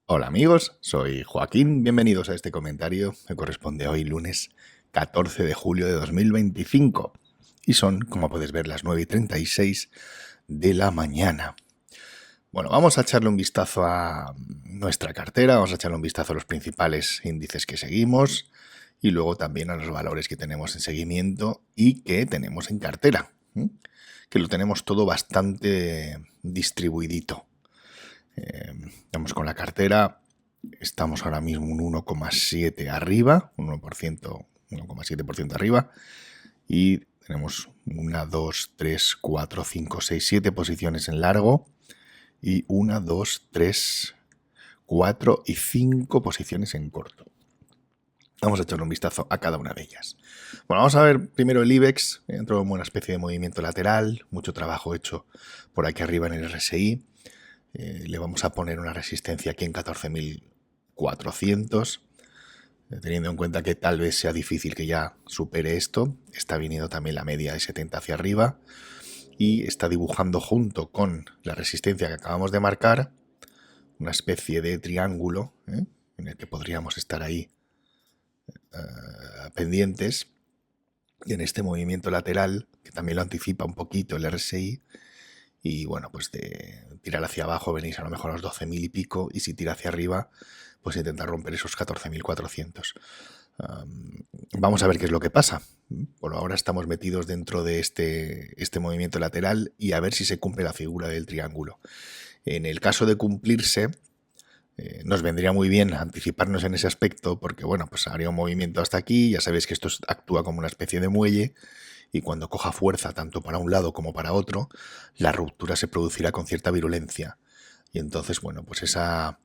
Hola amigos, soy Joaquín, bienvenidos a este comentario que corresponde hoy lunes 14 de julio de 2025 y son, como puedes ver, las 9:36 de la mañana. Bueno, vamos a echarle un vistazo a nuestra cartera, vamos a echarle un vistazo a los principales índices que seguimos y luego también a los valores que tenemos en seguimiento y que tenemos en cartera, que lo tenemos todo bastante distribuidito. Vamos con la cartera, estamos ahora mismo un 1,7 arriba, un 1,7% arriba, y tenemos 1, 2, 3, 4, 5, 6, 7 posiciones en largo y 1, 2, 3, 4 y 5 posiciones en corto. Vamos a echarle un vistazo a cada una de ellas. Bueno, vamos a ver primero el IBEX, entró en una especie de movimiento lateral, mucho trabajo hecho por aquí arriba en el RSI. Le vamos a poner una resistencia aquí en 14.400, teniendo en cuenta que tal vez sea difícil que ya supere esto. Está viniendo también la media de 70 hacia arriba y está dibujando junto con la resistencia que acabamos de marcar una especie de triángulo en el que podríamos estar ahí pendientes. Y en este movimiento lateral, que también lo anticipa un poquito el RSI, y bueno, pues de tirar hacia abajo venís a lo mejor a los 12.000 y pico, y si tira hacia arriba, pues intentar romper esos 14.400. Vamos a ver qué es lo que pasa. Por ahora estamos metidos dentro de este movimiento lateral y a ver si se cumple la figura del triángulo. En el caso de cumplirse, nos vendría muy bien anticiparnos en ese aspecto porque, bueno, pues haría un movimiento hasta aquí. Ya sabéis que esto actúa como una especie de muelle y cuando coja fuerza tanto para un lado como para otro, la ruptura se producirá con cierta virulencia. Y entonces, bueno, pues esa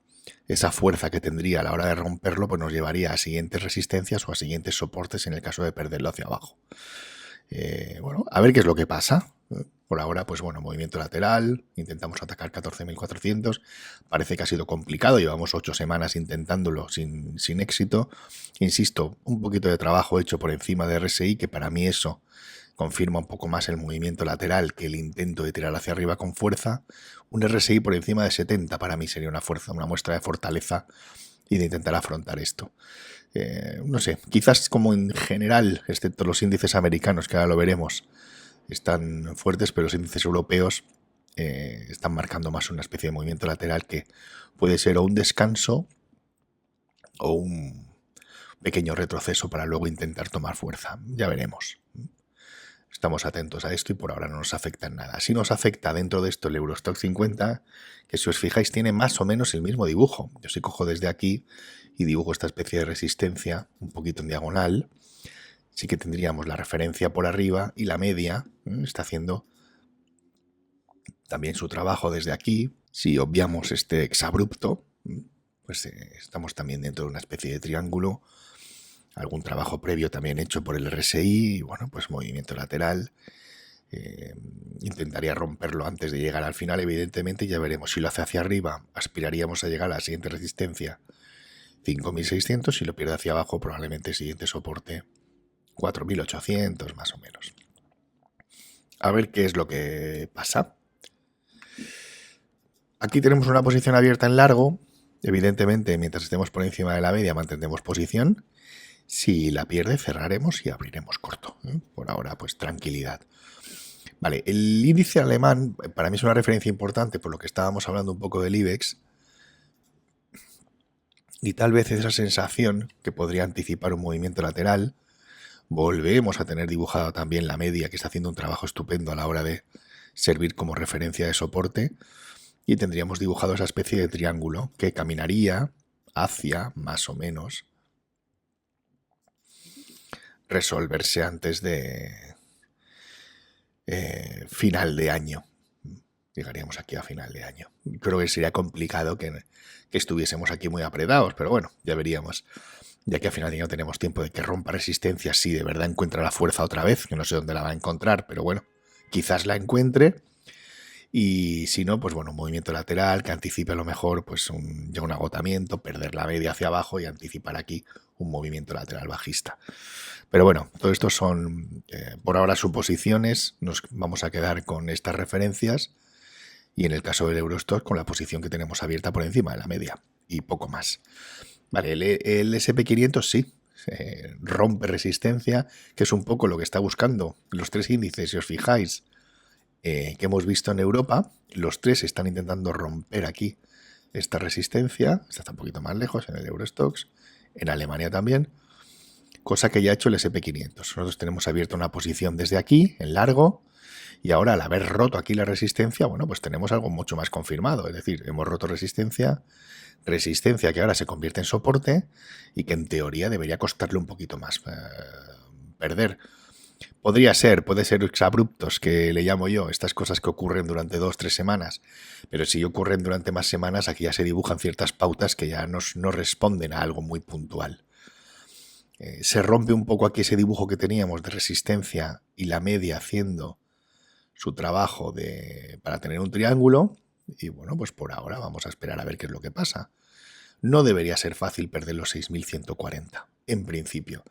fuerza que tendría a la hora de romperlo pues nos llevaría a siguientes resistencias o a siguientes soportes en el caso de perderlo hacia abajo. Bueno, a ver qué es lo que pasa. Por ahora, pues bueno, movimiento lateral, intentamos atacar 14.400, parece que ha sido complicado, llevamos 8 semanas intentándolo sin éxito. Insisto, un poquito de trabajo hecho por encima de RSI, que para mí eso confirma un poco más el movimiento lateral que el intento de tirar hacia arriba con fuerza. Un RSI por encima de 70 para mí sería una muestra de fortaleza y de intentar afrontar esto. No sé, quizás como en general, excepto los índices americanos, que ahora lo veremos, están fuertes, pero los índices europeos están marcando más una especie de movimiento lateral que puede ser o un descanso o un pequeño retroceso para luego intentar tomar fuerza. Ya veremos. Estamos atentos a esto y por ahora no nos afecta en nada. Sí nos afecta dentro de esto el Eurostoxx 50, que si os fijáis tiene más o menos el mismo dibujo. Yo si cojo desde aquí y dibujo esta especie de resistencia un poquito en diagonal, sí que tendríamos la referencia por arriba y la media está haciendo también su trabajo desde aquí. Si obviamos este exabrupto, pues estamos también dentro de una especie de triángulo. Algún trabajo previo también hecho por el RSI, y bueno, pues movimiento lateral. Intentaría romperlo antes de llegar al final, evidentemente, y ya veremos. Si lo hace hacia arriba, aspiraríamos a llegar a la siguiente resistencia, 5.600. Si lo pierde hacia abajo, probablemente el siguiente soporte, 4.800 más o menos. A ver qué es lo que pasa. Aquí tenemos una posición abierta en largo. Evidentemente, mientras estemos por encima de la media, mantendremos posición. Si la pierde, cerraremos y abriremos corto. Por ahora, pues tranquilidad. Vale, el índice alemán para mí es una referencia importante por lo que estábamos hablando un poco del IBEX y tal vez esa sensación que podría anticipar un movimiento lateral. Volvemos a tener dibujada también la media, que está haciendo un trabajo estupendo a la hora de servir como referencia de soporte, y tendríamos dibujado esa especie de triángulo que caminaría hacia, más o menos, resolverse antes de final de año. Llegaríamos aquí a final de año. Creo que sería complicado que estuviésemos aquí muy apretados, pero bueno, ya veríamos. Ya que a final de año tenemos tiempo de que rompa resistencia si de verdad encuentra la fuerza otra vez, que no sé dónde la va a encontrar, pero bueno, quizás la encuentre. Y si no, pues bueno, un movimiento lateral que anticipe a lo mejor pues un agotamiento, perder la media hacia abajo y anticipar aquí un movimiento lateral bajista. Pero bueno, todo esto son por ahora suposiciones, nos vamos a quedar con estas referencias y en el caso del Eurostoxx con la posición que tenemos abierta por encima de la media. y poco más. Vale, el SP500 sí, rompe resistencia, que es un poco lo que está buscando los tres índices, si os fijáis, que hemos visto en Europa. Los tres están intentando romper aquí esta resistencia. Esta está un poquito más lejos en el Eurostoxx, en Alemania también, cosa que ya ha hecho el SP500. Nosotros tenemos abierta una posición desde aquí, en largo, y ahora al haber roto aquí la resistencia, bueno, pues tenemos algo mucho más confirmado. Es decir, hemos roto resistencia que ahora se convierte en soporte y que en teoría debería costarle un poquito más perder. Puede ser exabruptos, que le llamo yo, estas cosas que ocurren durante 2-3 semanas, pero si ocurren durante más semanas, aquí ya se dibujan ciertas pautas que ya no responden a algo muy puntual. Se rompe un poco aquí ese dibujo que teníamos de resistencia y la media haciendo su trabajo para tener un triángulo, y bueno, pues por ahora vamos a esperar a ver qué es lo que pasa. No debería ser fácil perder los 6.140, en principio.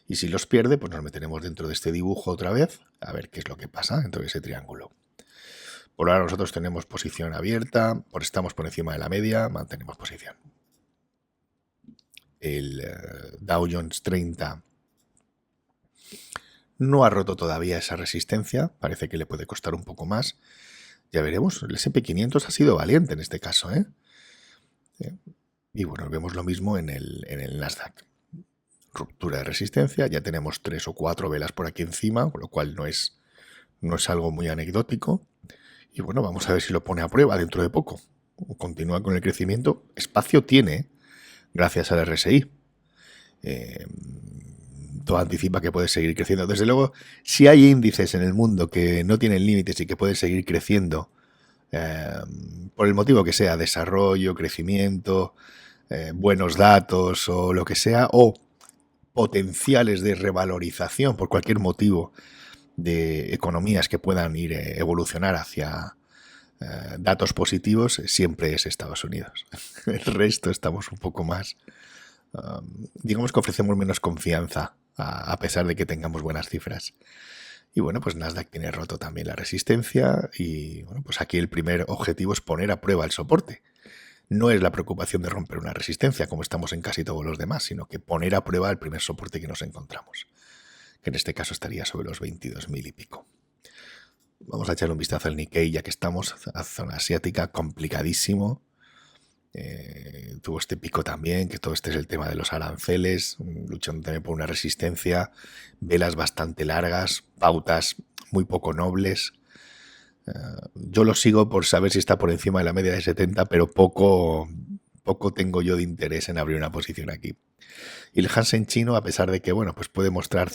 Y si los pierde, pues nos meteremos dentro de este dibujo otra vez, a ver qué es lo que pasa dentro de ese triángulo. Por ahora nosotros tenemos posición abierta, estamos por encima de la media, mantenemos posición. El Dow Jones 30 no ha roto todavía esa resistencia, parece que le puede costar un poco más. Ya veremos, el SP500 ha sido valiente en este caso, ¿eh? Y bueno, vemos lo mismo en el Nasdaq. Ruptura de resistencia, ya tenemos 3 o 4 velas por aquí encima, con lo cual no es algo muy anecdótico. Y bueno, vamos a ver si lo pone a prueba dentro de poco. Continúa con el crecimiento. Espacio tiene, gracias al RSI. Todo anticipa que puede seguir creciendo. Desde luego, si hay índices en el mundo que no tienen límites y que pueden seguir creciendo, por el motivo que sea, desarrollo, crecimiento, buenos datos o lo que sea, o potenciales de revalorización por cualquier motivo de economías que puedan ir evolucionar hacia datos positivos, siempre es Estados Unidos. El resto estamos un poco más, digamos que ofrecemos menos confianza a pesar de que tengamos buenas cifras. Y bueno, pues Nasdaq tiene roto también la resistencia y bueno, pues aquí el primer objetivo es poner a prueba el soporte. No es la preocupación de romper una resistencia, como estamos en casi todos los demás, sino que poner a prueba el primer soporte que nos encontramos, que en este caso estaría sobre los 22.000 y pico. Vamos a echarle un vistazo al Nikkei, ya que estamos, a zona asiática, complicadísimo. Tuvo este pico también, que todo este es el tema de los aranceles, luchando también por una resistencia, velas bastante largas, pautas muy poco nobles. Yo lo sigo por saber si está por encima de la media de 70, pero poco tengo yo de interés en abrir una posición aquí. Y el Hansen chino, a pesar de que, bueno, pues puede mostrar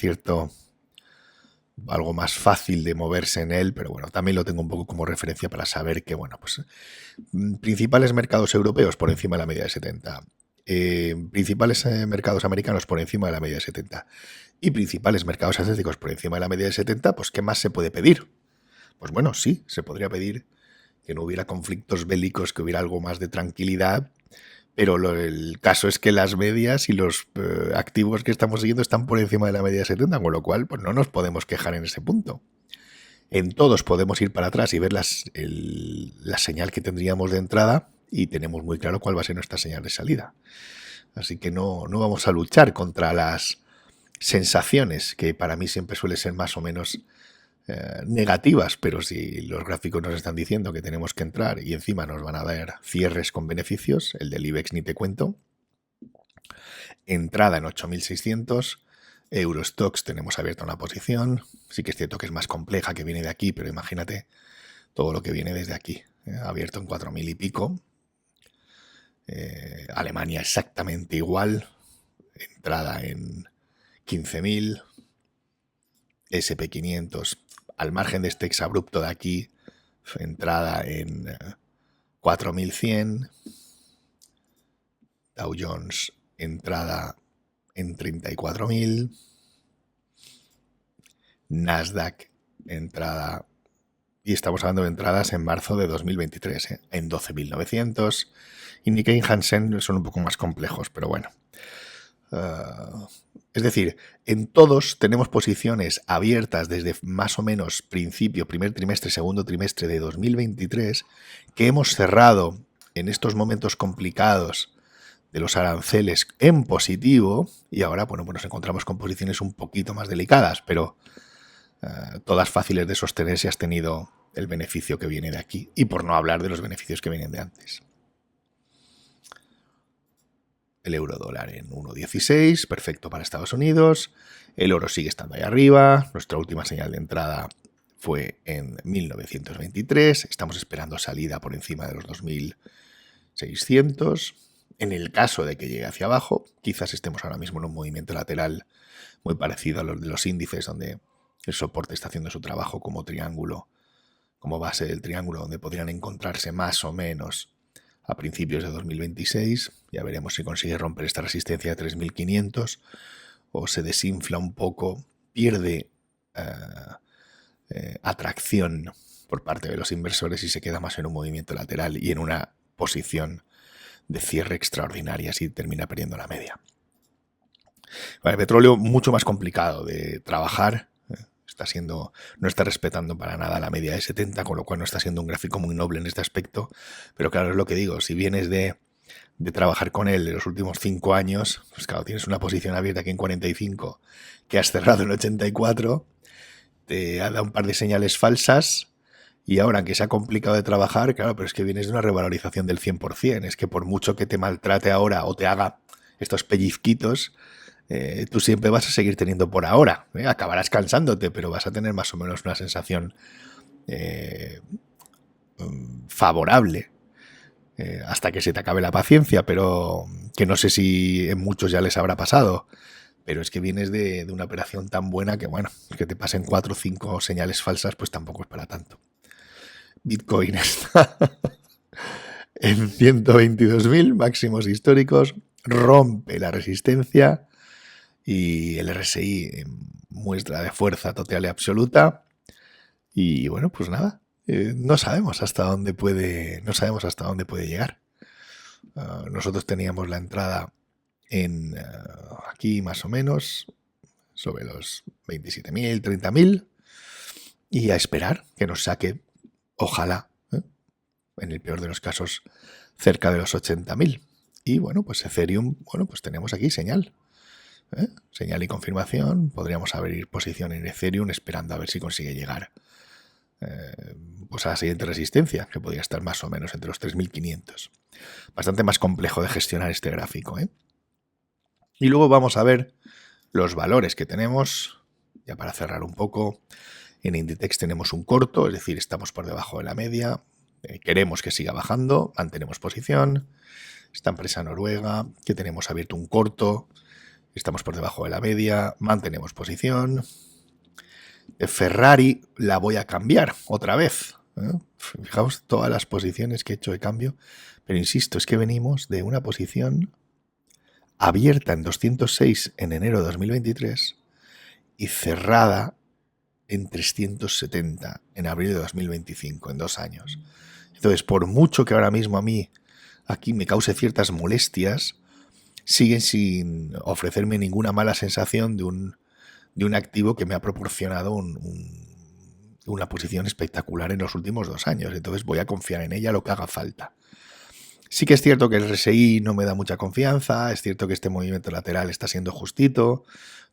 algo más fácil de moverse en él, pero bueno, también lo tengo un poco como referencia para saber que, bueno, pues principales mercados europeos por encima de la media de 70, principales mercados americanos por encima de la media de 70 y principales mercados asiáticos por encima de la media de 70, pues ¿qué más se puede pedir? Pues bueno, sí, se podría pedir que no hubiera conflictos bélicos, que hubiera algo más de tranquilidad, pero el caso es que las medias y los activos que estamos siguiendo están por encima de la media de 70, con lo cual pues no nos podemos quejar en ese punto. En todos podemos ir para atrás y ver la señal que tendríamos de entrada y tenemos muy claro cuál va a ser nuestra señal de salida. Así que no vamos a luchar contra las sensaciones, que para mí siempre suele ser más o menos negativas, pero si los gráficos nos están diciendo que tenemos que entrar y encima nos van a dar cierres con beneficios, el del IBEX ni te cuento, entrada en 8.600, Eurostoxx tenemos abierta una posición, sí que es cierto que es más compleja, que viene de aquí, pero imagínate todo lo que viene desde aquí, abierto en 4.000 y pico, Alemania exactamente igual, entrada en 15.000, SP500 al margen de este exabrupto de aquí, entrada en 4.100, Dow Jones entrada en 34.000, Nasdaq entrada, y estamos hablando de entradas en marzo de 2023, en 12.900, y Nikkei y Hansen son un poco más complejos, pero bueno. Es decir, en todos tenemos posiciones abiertas desde más o menos principio, primer trimestre, segundo trimestre de 2023, que hemos cerrado en estos momentos complicados de los aranceles en positivo y ahora, bueno, pues nos encontramos con posiciones un poquito más delicadas, pero todas fáciles de sostener si has tenido el beneficio que viene de aquí y por no hablar de los beneficios que vienen de antes. El euro dólar en 1,16, perfecto para Estados Unidos. El oro sigue estando ahí arriba. Nuestra última señal de entrada fue en 1923. Estamos esperando salida por encima de los 2.600. En el caso de que llegue hacia abajo, quizás estemos ahora mismo en un movimiento lateral muy parecido a los de los índices, donde el soporte está haciendo su trabajo como triángulo, como base del triángulo, donde podrían encontrarse más o menos a principios de 2026. Ya veremos si consigue romper esta resistencia de 3.500 o se desinfla un poco, pierde atracción por parte de los inversores y se queda más en un movimiento lateral y en una posición de cierre extraordinaria si termina perdiendo la media. Vale, petróleo mucho más complicado de trabajar. No está respetando para nada la media de 70, con lo cual no está siendo un gráfico muy noble en este aspecto. Pero claro, es lo que digo, si vienes de trabajar con él de los últimos 5 años, pues claro, tienes una posición abierta aquí en 45 que has cerrado en 84, te ha dado un par de señales falsas y ahora, aunque sea complicado de trabajar, claro, pero es que vienes de una revalorización del 100%, es que por mucho que te maltrate ahora o te haga estos pellizquitos, tú siempre vas a seguir teniendo por ahora. Acabarás cansándote, pero vas a tener más o menos una sensación favorable hasta que se te acabe la paciencia, pero que no sé si en muchos ya les habrá pasado. Pero es que vienes de una operación tan buena que, bueno, que te pasen 4 o 5 señales falsas, pues tampoco es para tanto. Bitcoin está en 122.000 máximos históricos, rompe la resistencia y el RSI muestra de fuerza total y absoluta. Y bueno, pues nada, no sabemos hasta dónde puede llegar. Nosotros teníamos la entrada en aquí más o menos sobre los 27.000, 30.000 y a esperar que nos saque, ojalá, en el peor de los casos, cerca de los 80.000. Y bueno, pues Ethereum, bueno, pues tenemos aquí señal. Señal y confirmación. Podríamos abrir posición en Ethereum esperando a ver si consigue llegar pues a la siguiente resistencia, que podría estar más o menos entre los 3.500. Bastante más complejo de gestionar este gráfico. Y luego vamos a ver los valores que tenemos. Ya para cerrar un poco, en Inditex tenemos un corto, es decir, estamos por debajo de la media. Queremos que siga bajando, mantenemos posición. Esta empresa noruega, que tenemos abierto un corto, estamos por debajo de la media, mantenemos posición. Ferrari la voy a cambiar otra vez. Fijaos todas las posiciones que he hecho de cambio, pero insisto, es que venimos de una posición abierta en 206 en enero de 2023 y cerrada en 370 en abril de 2025, en 2 años. Entonces, por mucho que ahora mismo a mí aquí me cause ciertas molestias, siguen sin ofrecerme ninguna mala sensación de un activo que me ha proporcionado una posición espectacular en los últimos 2 años. Entonces voy a confiar en ella lo que haga falta. Sí que es cierto que el RSI no me da mucha confianza, es cierto que este movimiento lateral está siendo justito,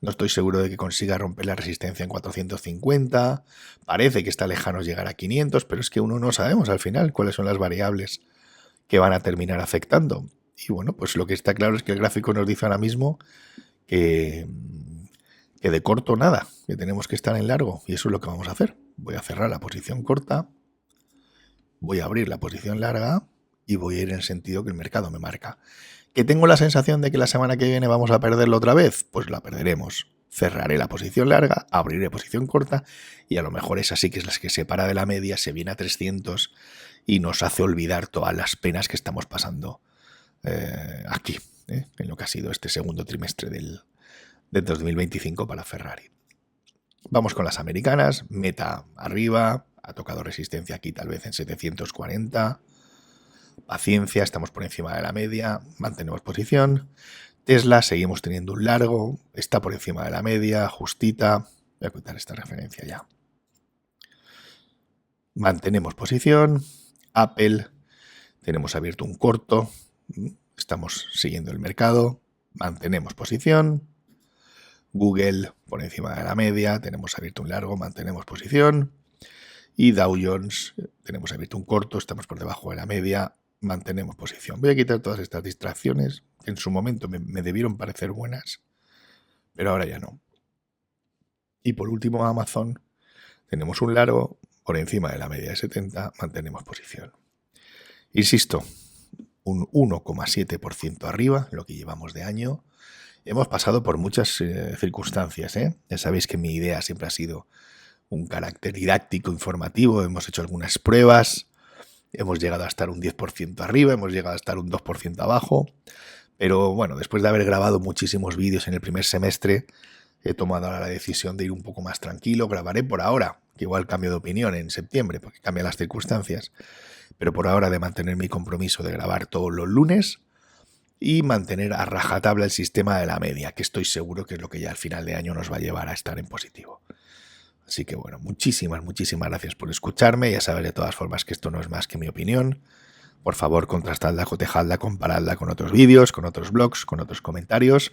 no estoy seguro de que consiga romper la resistencia en 450, parece que está lejano llegar a 500, pero es que uno no sabemos al final cuáles son las variables que van a terminar afectando. Y bueno, pues lo que está claro es que el gráfico nos dice ahora mismo que de corto nada, que tenemos que estar en largo, y eso es lo que vamos a hacer. Voy a cerrar la posición corta, voy a abrir la posición larga y voy a ir en el sentido que el mercado me marca. ¿Que tengo la sensación de que la semana que viene vamos a perderlo otra vez? Pues la perderemos. Cerraré la posición larga, abriré posición corta y a lo mejor esa sí que es la que se para de la media, se viene a 300 y nos hace olvidar todas las penas que estamos pasando aquí, en lo que ha sido este segundo trimestre del 2025 para Ferrari. Vamos con las americanas. Meta arriba, ha tocado resistencia aquí tal vez en 740. Paciencia, estamos por encima de la media, mantenemos posición. Tesla, seguimos teniendo un largo, está por encima de la media, justita. Voy a quitar esta referencia ya. Mantenemos posición. Apple, tenemos abierto un corto, estamos siguiendo el mercado, mantenemos posición. Google por encima de la media, tenemos abierto un largo, mantenemos posición. Y Dow Jones, tenemos abierto un corto, estamos por debajo de la media, mantenemos posición. Voy a quitar todas estas distracciones que en su momento me debieron parecer buenas, pero ahora ya no. Y por último, Amazon, tenemos un largo por encima de la media de 70, mantenemos posición. Insisto, un 1,7% arriba, lo que llevamos de año. Hemos pasado por muchas circunstancias, ¿eh? Ya sabéis que mi idea siempre ha sido un carácter didáctico, informativo. Hemos hecho algunas pruebas, hemos llegado a estar un 10% arriba, hemos llegado a estar un 2% abajo. Pero bueno, después de haber grabado muchísimos vídeos en el primer semestre, he tomado ahora la decisión de ir un poco más tranquilo. Grabaré por ahora, que igual cambio de opinión en septiembre, porque cambian las circunstancias. Pero por ahora de mantener mi compromiso de grabar todos los lunes y mantener a rajatabla el sistema de la media, que estoy seguro que es lo que ya al final de año nos va a llevar a estar en positivo. Así que bueno, muchísimas gracias por escucharme. Ya sabes de todas formas que esto no es más que mi opinión. Por favor, contrastadla, cotejadla, comparadla con otros vídeos, con otros blogs, con otros comentarios.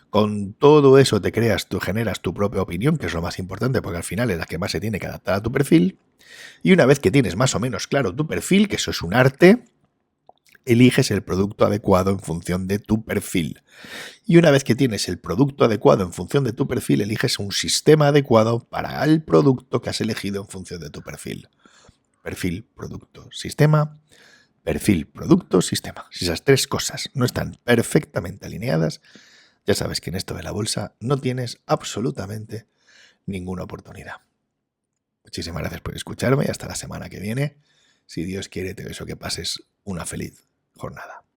Con todo eso te generas tu propia opinión, que es lo más importante, porque al final es la que más se tiene que adaptar a tu perfil. Y una vez que tienes más o menos claro tu perfil, que eso es un arte, eliges el producto adecuado en función de tu perfil. Y una vez que tienes el producto adecuado en función de tu perfil, eliges un sistema adecuado para el producto que has elegido en función de tu perfil. Perfil, producto, sistema. Perfil, producto, sistema. Si esas tres cosas no están perfectamente alineadas, ya sabes que en esto de la bolsa no tienes absolutamente ninguna oportunidad. Muchísimas gracias por escucharme y hasta la semana que viene. Si Dios quiere, te deseo que pases una feliz jornada.